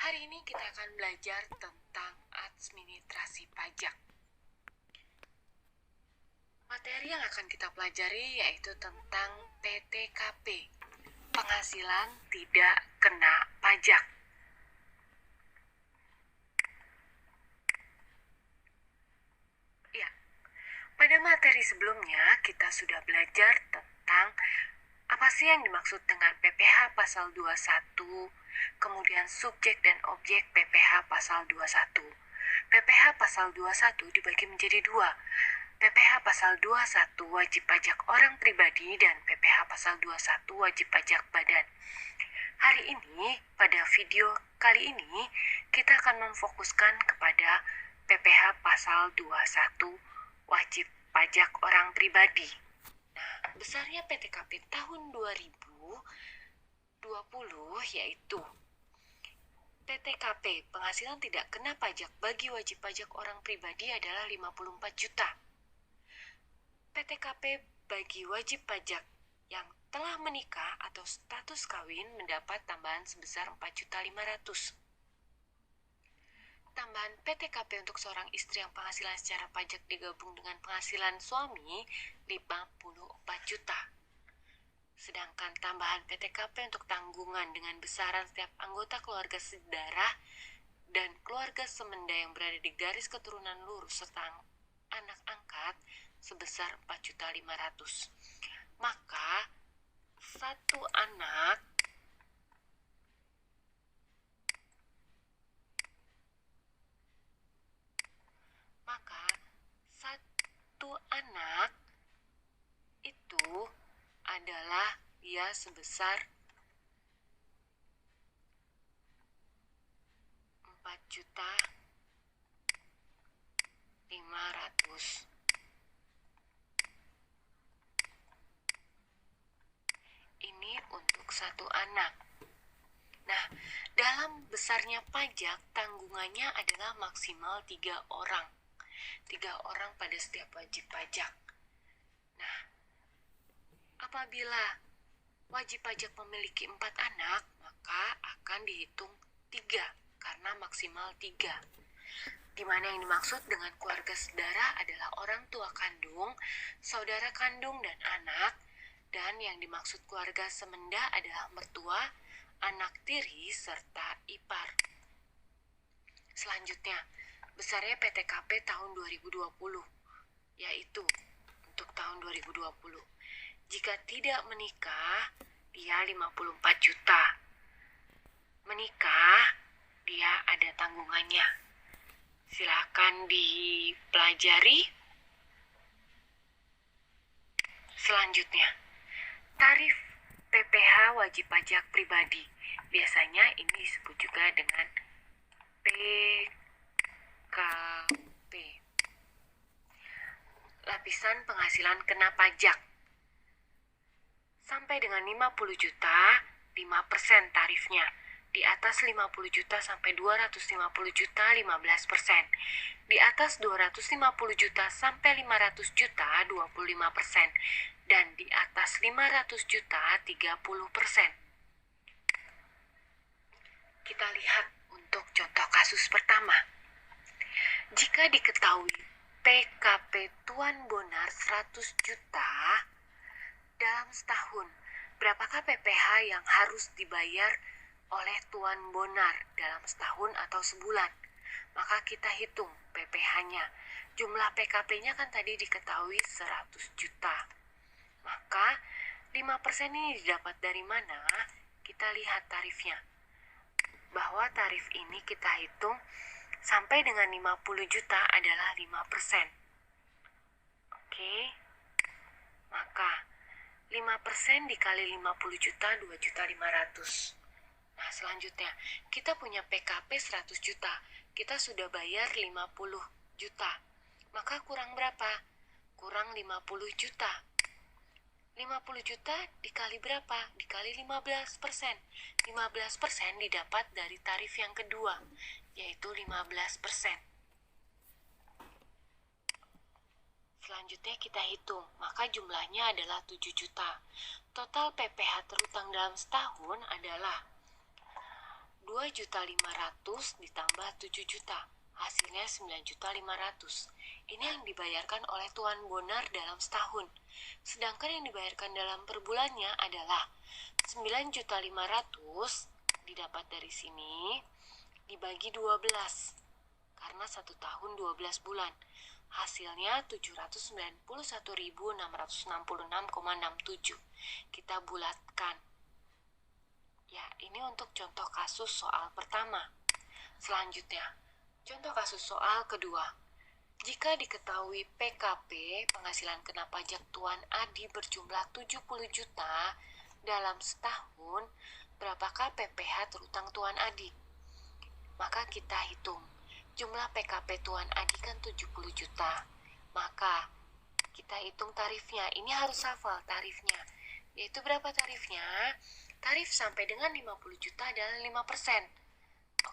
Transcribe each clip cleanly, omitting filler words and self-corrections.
Hari ini kita akan belajar tentang administrasi pajak. Materi yang akan kita pelajari yaitu tentang PTKP, penghasilan tidak kena pajak. Ya, pada materi sebelumnya kita sudah belajar tentang apa sih yang dimaksud dengan PPh pasal 21, kemudian subjek dan objek PPh pasal 21. PPh pasal 21 dibagi menjadi dua. PPh pasal 21 wajib pajak orang pribadi dan PPh pasal 21 wajib pajak badan. Hari ini, pada video kali ini, kita akan memfokuskan kepada PPh pasal 21 wajib pajak orang pribadi. Nah, besarnya PTKP tahun 2020 yaitu PTKP, penghasilan tidak kena pajak bagi wajib pajak orang pribadi adalah 54 juta. PTKP bagi wajib pajak yang telah menikah atau status kawin mendapat tambahan sebesar 4.500.000. Tambahan PTKP untuk seorang istri yang penghasilan secara pajak digabung dengan penghasilan suami 54 juta. Sedangkan tambahan PTKP untuk tanggungan dengan besaran setiap anggota keluarga sedarah dan keluarga semenda yang berada di garis keturunan lurus serta anak angkat sebesar 4.500.000. Maka satu anak itu adalah dia sebesar 4.500.000. Ini untuk satu anak. Nah, dalam besarnya pajak, tanggungannya adalah maksimal 3 orang. 3 orang pada setiap wajib pajak. Nah, apabila wajib pajak memiliki 4 anak, maka akan dihitung 3, karena maksimal 3. Di mana yang dimaksud dengan keluarga saudara adalah orang tua kandung, saudara kandung, dan anak. Dan yang dimaksud keluarga semenda adalah mertua, anak tiri, serta ipar. Selanjutnya, besarnya PTKP tahun 2020, yaitu untuk tahun 2020. Jika tidak menikah, dia 54 juta. Menikah, dia ada tanggungannya. Silakan dipelajari. Selanjutnya, tarif PPh wajib pajak pribadi. Biasanya ini disebut juga dengan PKP. Lapisan penghasilan kena pajak. Sampai dengan 50 juta, 5% tarifnya. Di atas 50 juta sampai 250 juta, 15%. Di atas 250 juta sampai 500 juta, 25%. Dan di atas 500 juta, 30%. Kita lihat untuk contoh kasus pertama. Jika diketahui PKP Tuan Bonar 100 juta dalam setahun, berapakah PPh yang harus dibayar oleh Tuan Bonar dalam setahun atau sebulan? Maka kita hitung PPh-nya. Jumlah PKP-nya kan tadi diketahui 100 juta. Maka 5% ini didapat dari mana? Kita lihat tarifnya. Bahwa tarif ini kita hitung sampai dengan 50 juta adalah 5%. Oke. Maka 5% dikali 50 juta, 2.500.000. Nah, selanjutnya, kita punya PKP 100 juta. Kita sudah bayar 50 juta. Maka kurang berapa? Kurang 50 juta. 50 juta dikali berapa? Dikali 15%. 15% didapat dari tarif yang kedua, yaitu 15%. Selanjutnya kita hitung, maka jumlahnya adalah 7 juta. Total PPh terutang dalam setahun adalah 2.500.000 ditambah 7 juta. Hasilnya 9.500.000. Ini yang dibayarkan oleh Tuan Bonar dalam setahun. Sedangkan yang dibayarkan dalam per bulannya adalah 9.500.000 didapat dari sini dibagi 12. Karena 1 tahun 12 bulan. Hasilnya 791.666,67. Kita bulatkan. Ya, ini untuk contoh kasus soal pertama. Selanjutnya, contoh kasus soal kedua. Jika diketahui PKP, penghasilan kena pajak Tuan Adi berjumlah 70 juta dalam setahun, berapakah PPh terutang Tuan Adi? Maka kita hitung. Jumlah PKP Tuan Adi kan 70 juta. Maka kita hitung tarifnya. Ini harus hafal tarifnya. Yaitu berapa tarifnya? Tarif sampai dengan 50 juta adalah 5%.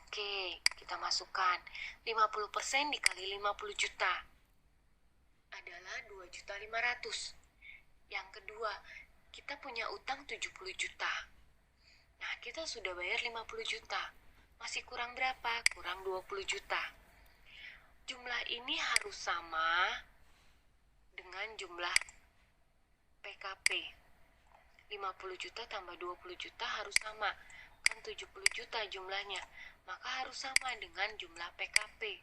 Oke, kita masukkan. 50% dikali 50 juta adalah 2.500.000. Yang kedua, kita punya utang 70 juta. Nah, kita sudah bayar 50 juta. Masih kurang berapa? Kurang 20 juta. Jumlah ini harus sama dengan jumlah PKP. 50 juta tambah 20 juta harus sama. Kan 70 juta jumlahnya. Maka harus sama dengan jumlah PKP.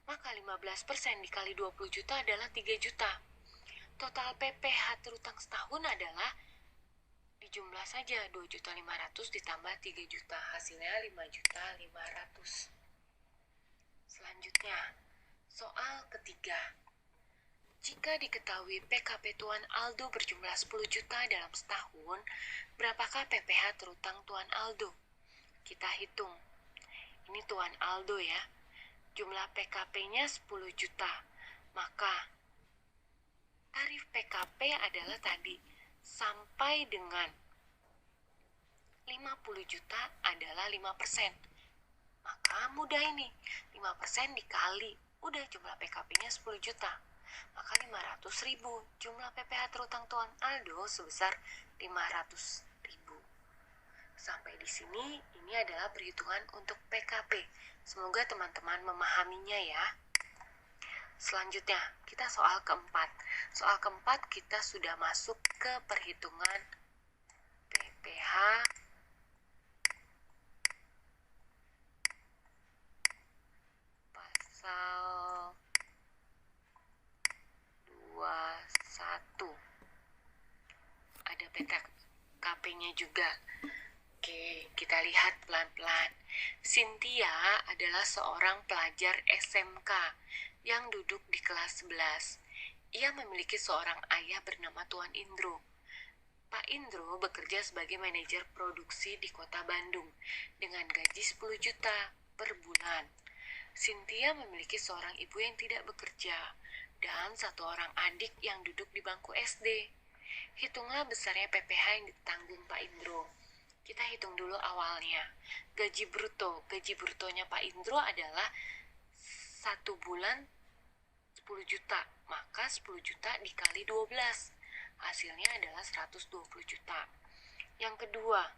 Maka 15% dikali 20 juta adalah 3 juta. Total PPh terutang setahun adalah dijumlah saja 2.500.000 ditambah 3 juta. Hasilnya 5.500.000. Selanjutnya, soal ketiga. Jika diketahui PKP Tuan Aldo berjumlah 10 juta dalam setahun, berapakah PPh terutang Tuan Aldo? Kita hitung. Ini Tuan Aldo ya. Jumlah PKP-nya 10 juta. Maka tarif PKP adalah tadi sampai dengan 50 juta adalah 5%. Maka mudah ini. 5% dikali. Udah jumlah PKP-nya 10 juta. Maka 500.000. Jumlah PPh terutang Tuan Aldo sebesar 500.000. Sampai di sini, ini adalah perhitungan untuk PKP. Semoga teman-teman memahaminya ya. Selanjutnya, kita soal keempat. Soal keempat kita sudah masuk ke perhitungan PPh pasal 21. Ada PKP-nya juga. Oke, kita lihat pelan-pelan. Cynthia adalah seorang pelajar SMK yang duduk di kelas 11. Ia memiliki seorang ayah bernama Tuan Indro. Pak Indro bekerja sebagai manajer produksi di kota Bandung dengan gaji 10 juta per bulan. Cynthia memiliki seorang ibu yang tidak bekerja dan satu orang adik yang duduk di bangku SD. Hitunglah besarnya PPh yang ditanggung Pak Indro. Kita hitung dulu awalnya. Gaji bruto. Gaji brutonya Pak Indro adalah 1 bulan 10 juta. Maka 10 juta dikali 12. Hasilnya adalah 120 juta. Yang kedua.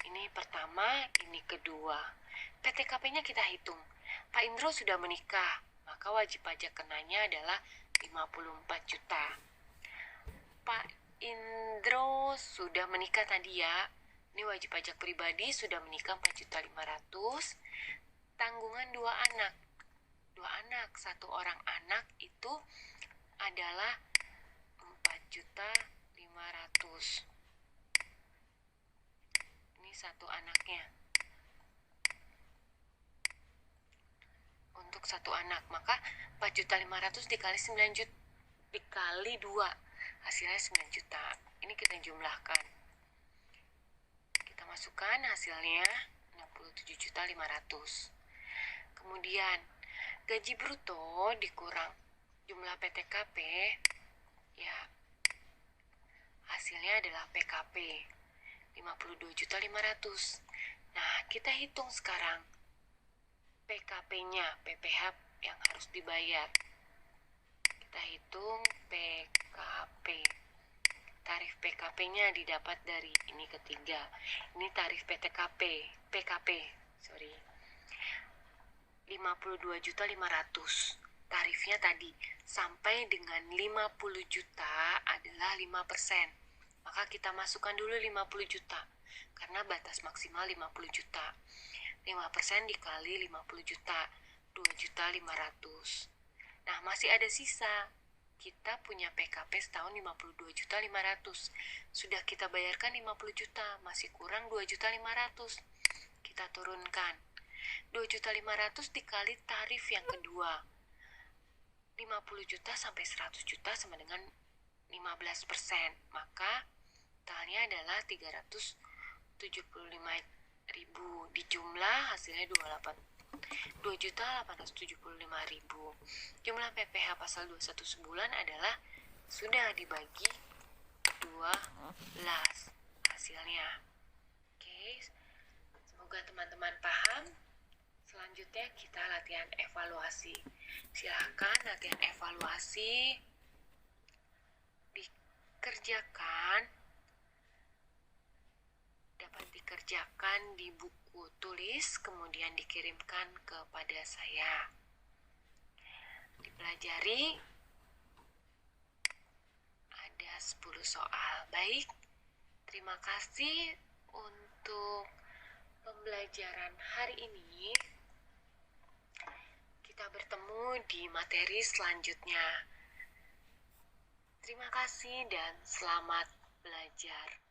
Ini pertama, ini kedua. PTKP-nya kita hitung. Pak Indro sudah menikah. Maka wajib pajak kenanya adalah 54 juta. Pak Indro sudah menikah tadi ya. Ini wajib pajak pribadi sudah menikah 4.500.000. Tanggungan 2 anak. 2 anak, 1 orang anak itu adalah 4.500.000. Ini 1 anaknya. Untuk 1 anak, maka 4.500.000 dikali 9 juta dikali 2. Hasilnya 9 juta. Ini kita jumlahkan. Kita masukkan hasilnya 67.500.000. Kemudian gaji bruto dikurang jumlah PTKP, ya hasilnya adalah PKP 52.500.000. Nah, kita hitung sekarang PKP-nya, PPh yang harus dibayar. Kita hitung PKP. Tarif PKP-nya didapat dari ini ketiga. Ini tarif PKP, sorry. 52.500.000. Tarifnya tadi sampai dengan 50 juta adalah 5%. Maka kita masukkan dulu 50 juta karena batas maksimal 50 juta. 5% dikali 50 juta, 2.500.000. Nah, masih ada sisa. Kita punya PKP setahun 52.500.000. Sudah kita bayarkan 50 juta, masih kurang 2.500.000. Kita turunkan. 2.500.000 dikali tarif yang kedua. 50 juta sampai 100 juta sama dengan 15%. Maka totalnya adalah 375.000. Di jumlah hasilnya 2.875.000. Jumlah PPh pasal 21 sebulan adalah sudah dibagi 12 hasilnya. Oke, semoga teman-teman paham. Selanjutnya kita latihan evaluasi. Silakan latihan evaluasi dapat dikerjakan di buku tulis, kemudian dikirimkan kepada saya. Dipelajari, ada 10 soal. Baik, terima kasih untuk pembelajaran hari ini. Kita bertemu di materi selanjutnya. Terima kasih dan selamat belajar.